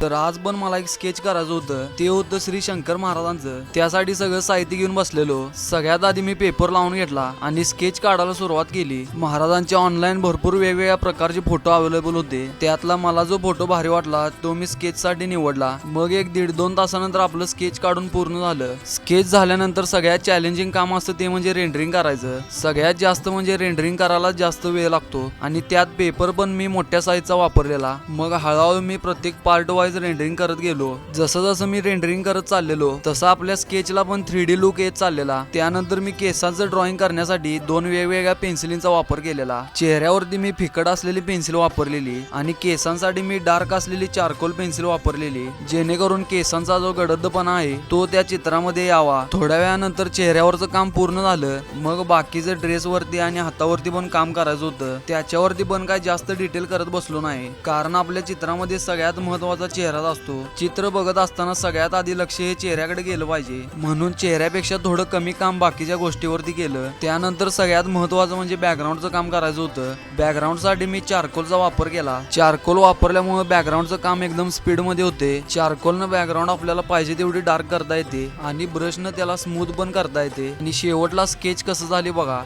तर आज पण मला एक स्केच करायचं होतं, ते होतं श्री शंकर महाराजांचं। त्यासाठी सगळं साहित्य घेऊन बसलेलो। सगळ्यात आधी मी पेपर लावून घेतला आणि स्केच काढायला सुरुवात केली। महाराजांचे ऑनलाईन भरपूर वेगवेगळ्या प्रकारचे फोटो अवेलेबल होते, त्यातला मला जो फोटो भारी वाटला तो मी स्केच साठी निवडला। मग एक 1.5-2 तासानंतर आपलं स्केच काढून पूर्ण झालं। स्केच झाल्यानंतर सगळ्यात चॅलेंजिंग काम असतं ते म्हणजे रेंडरिंग करायचं। सगळ्यात जास्त म्हणजे रेंडरिंग करायला जास्त वेळ लागतो आणि त्यात पेपर पण मी मोठ्या साईजचा वापरलेला। मग हळूहळू मी प्रत्येक पार्ट वाईज रेंडरिंग करत गेलो। जसं जसं मी रेंडरिंग करत चाललेलो तसं आपल्या स्केचला पण 3D लुक येत चाललेला। त्यानंतर मी केसांचं ड्रॉइंग करण्यासाठी 2 वेगवेगळ्या पेन्सिलींचा वापर केलेला। चेहऱ्यावरती मी फिकट असलेली पेन्सिल वापरलेली आणि केसांसाठी मी डार्क असलेली चारकोल पेन्सिल वापरलेली, जेणेकरून केसांचा जो गडदपणा आहे तो त्या चित्रामध्ये यावा। थोड्या वेळानंतर चेहऱ्यावरचं काम पूर्ण झालं। मग बाकीचं ड्रेसवरती आणि हातावरती पण काम करायचं होतं, त्याच्यावरती पण काय जास्त डिटेल करत बसलो नाही, कारण आपल्या चित्रामध्ये सगळ्यात महत्वाचा चेहराच असतो। चित्र बघत असताना सगळ्यात आधी लक्ष हे चेहऱ्याकडे गेलं पाहिजे, म्हणून चेहऱ्यापेक्षा थोडं कमी काम बाकीच्या गोष्टीवरती केलं। त्यानंतर सगळ्यात महत्वाचं म्हणजे बॅकग्राऊंडचं काम करायचं होतं। बॅकग्राऊंडसाठी मी चारकोलचा वापर केला। चारकोल वापरल्यामुळे बॅकग्राऊंडचं काम एकदम स्पीड मध्ये होते। चारकोलनं बॅकग्राऊंड आपल्याला पाहिजे तेवढी डार्क करता येते आणि ब्रशनं त्याला स्मूथ पण करता येते। आणि शेवटला स्केच कसं झाले बघा।